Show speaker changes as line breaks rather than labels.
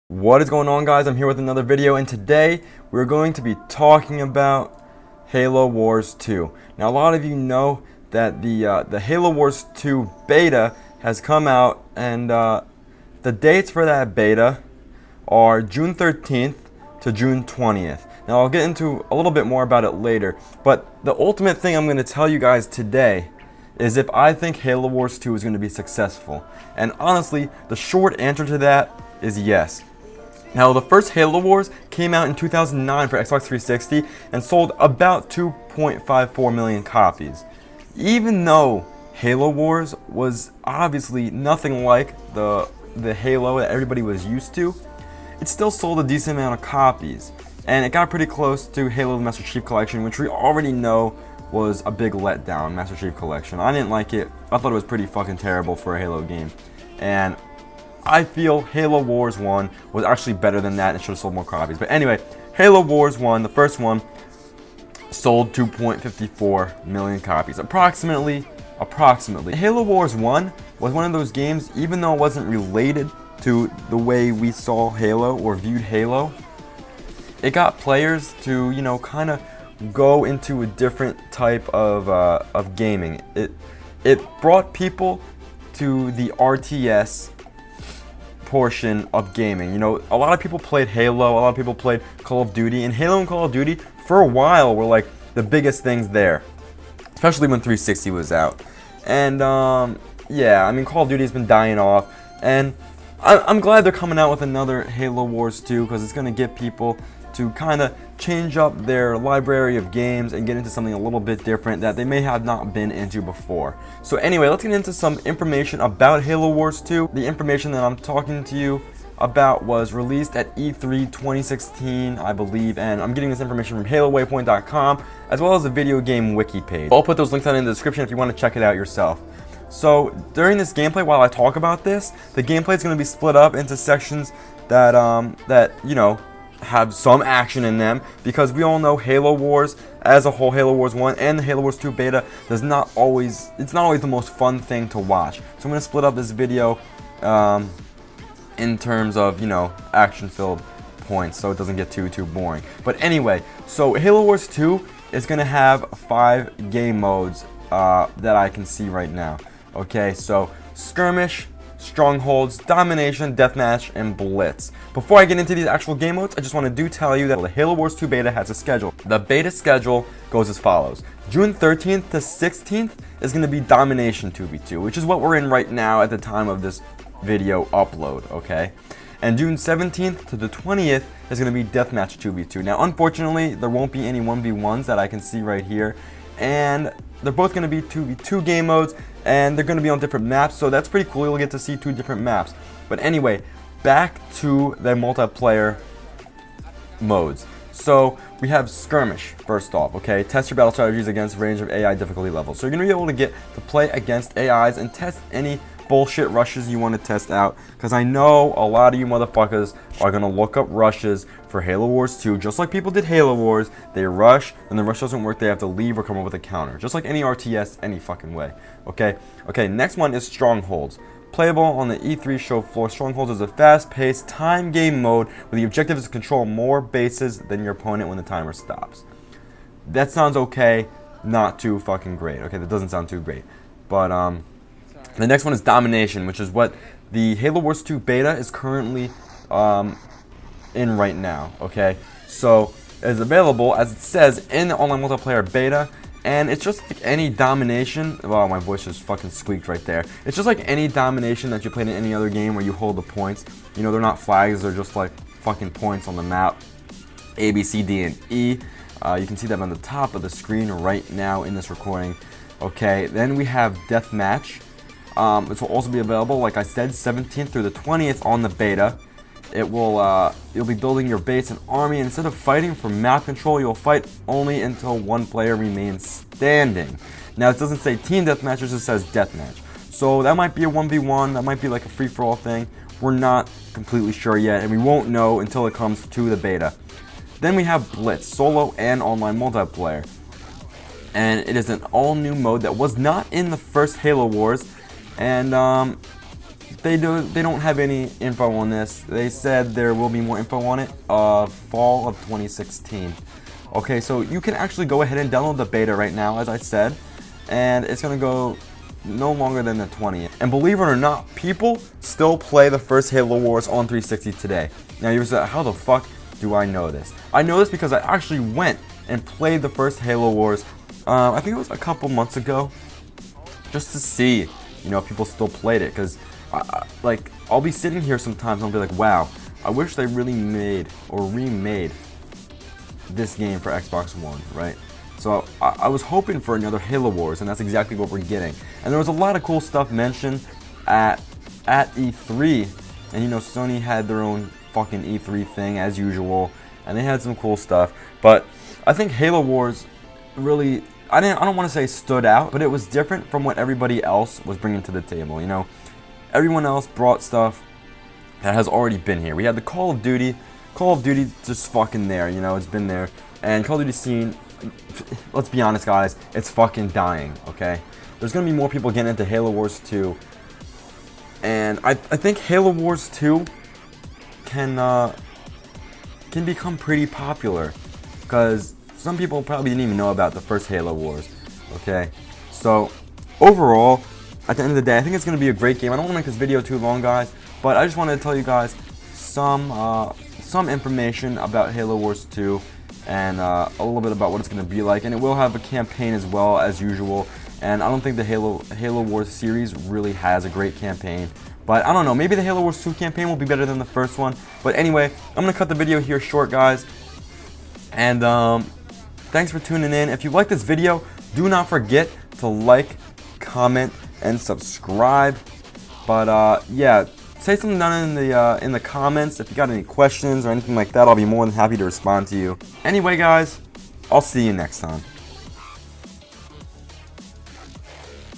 What is going on, guys? I'm here with another video, and today we're going to be talking about Halo Wars 2. Now, a lot of you know that the Halo Wars 2 beta has come out, and the dates for that beta are June 13th to June 20th. Now, I'll get into a little bit more about it later, but the ultimate thing I'm going to tell you guys today is if I think Halo Wars 2 is going to be successful. And honestly, the short answer to that is yes. Now, the first Halo Wars came out in 2009 for Xbox 360 and sold about 2.54 million copies. Even though Halo Wars was obviously nothing like the Halo that everybody was used to, it still sold a decent amount of copies. And it got pretty close to Halo the Master Chief Collection, which we already know was a big letdown. Master Chief Collection, I didn't like it. I thought it was pretty fucking terrible for a Halo game. And I feel Halo Wars 1 was actually better than that and should have sold more copies. But anyway, Halo Wars 1, the first one, sold 2.54 million copies. Approximately. Halo Wars 1 was one of those games, even though it wasn't related to the way we saw Halo or viewed Halo, it got players to, you know, kind of go into a different type of gaming. It brought people to the RTS portion of gaming. You know, a lot of people played Halo, a lot of people played Call of Duty, and Halo and Call of Duty for a while were like the biggest things there, especially when 360 was out. And yeah, I mean, Call of Duty has been dying off, and I'm glad they're coming out with another Halo Wars 2 because it's going to get people to kind of change up their library of games and get into something a little bit different that they may have not been into before. So anyway, let's get into some information about Halo Wars 2. The information that I'm talking to you about was released at E3 2016, I believe, and I'm getting this information from HaloWaypoint.com as well as the video game wiki page. I'll put those links down in the description if you want to check it out yourself. So during this gameplay, while I talk about this, the gameplay is going to be split up into sections that you know, have some action in them, because we all know Halo Wars as a whole, Halo Wars 1 and the Halo Wars 2 beta, it's not always the most fun thing to watch. So I'm going to split up this video in terms of, you know, action-filled points so it doesn't get too boring. But anyway, so Halo Wars 2 is going to have 5 game modes that I can see right now. Okay, so Skirmish, Strongholds, Domination, Deathmatch, and Blitz. Before I get into these actual game modes, I just want to tell you that the Halo Wars 2 beta has a schedule. The beta schedule goes as follows. June 13th to 16th is going to be Domination 2v2, which is what we're in right now at the time of this video upload, okay? And June 17th to the 20th is going to be Deathmatch 2v2. Now, unfortunately, there won't be any 1v1s that I can see right here, and they're both going to be 2v2 game modes, and they're going to be on different maps, so that's pretty cool. You'll get to see 2 different maps. But anyway, back to the multiplayer modes. So we have Skirmish first off, okay? Test your battle strategies against a range of AI difficulty levels. So you're going to be able to get to play against AIs and test any bullshit rushes you want to test out, because I know a lot of you motherfuckers are going to look up rushes for Halo Wars 2, just like people did Halo Wars. They rush, and the rush doesn't work, they have to leave or come up with a counter, just like any RTS, any fucking way, okay? Okay, next one is Strongholds. Playable on the E3 show floor, Strongholds is a fast-paced time game mode where the objective is to control more bases than your opponent when the timer stops. That sounds okay, not too fucking great, okay? That doesn't sound too great, but the next one is Domination, which is what the Halo Wars 2 beta is currently in right now, okay? So it's available, as it says, in the online multiplayer beta, and it's just like any domination. Wow, my voice just fucking squeaked right there. It's just like any domination that you played in any other game where you hold the points. You know, they're not flags, they're just like fucking points on the map. A, B, C, D, and E. You can see that on the top of the screen right now in this recording. Okay, then we have Deathmatch. This will also be available, like I said, 17th through the 20th on the beta. It will, you'll be building your base and army, and instead of fighting for map control, you'll fight only until one player remains standing. Now, it doesn't say team deathmatch, it just says deathmatch. So that might be a 1v1, that might be like a free-for-all thing. We're not completely sure yet, and we won't know until it comes to the beta. Then we have Blitz, solo and online multiplayer. And it is an all-new mode that was not in the first Halo Wars. And they don't have any info on this. They said there will be more info on it fall of 2016. Okay, so you can actually go ahead and download the beta right now, as I said, and it's gonna go no longer than the 20th. And believe it or not, people still play the first Halo Wars on 360 today. Now you're saying, how the fuck do I know this? I know this because I actually went and played the first Halo Wars, I think it was a couple months ago, just to see, you know, if people still played it. Because, like, I'll be sitting here sometimes and I'll be like, wow, I wish they really made or remade this game for Xbox One, right? So I was hoping for another Halo Wars, and that's exactly what we're getting. And there was a lot of cool stuff mentioned at E3, and you know, Sony had their own fucking E3 thing as usual, and they had some cool stuff. But I think Halo Wars really, I don't want to say stood out, but it was different from what everybody else was bringing to the table. You know, everyone else brought stuff that has already been here. We had the Call of Duty just fucking there, you know, it's been there. And Call of Duty scene, let's be honest guys, it's fucking dying, okay? There's gonna be more people getting into Halo Wars 2. And I think Halo Wars 2 can become pretty popular, because some people probably didn't even know about the first Halo Wars, okay? So, overall, at the end of the day, I think it's going to be a great game. I don't want to make this video too long, guys, but I just wanted to tell you guys some information about Halo Wars 2 and a little bit about what it's going to be like. And it will have a campaign as well, as usual. And I don't think the Halo Wars series really has a great campaign. But I don't know, maybe the Halo Wars 2 campaign will be better than the first one. But anyway, I'm going to cut the video here short, guys. And thanks for tuning in. If you like this video, do not forget to like, comment, and subscribe. But yeah, say something down in the comments if you got any questions or anything like that. I'll be more than happy to respond to you. Anyway, guys, I'll see you next time.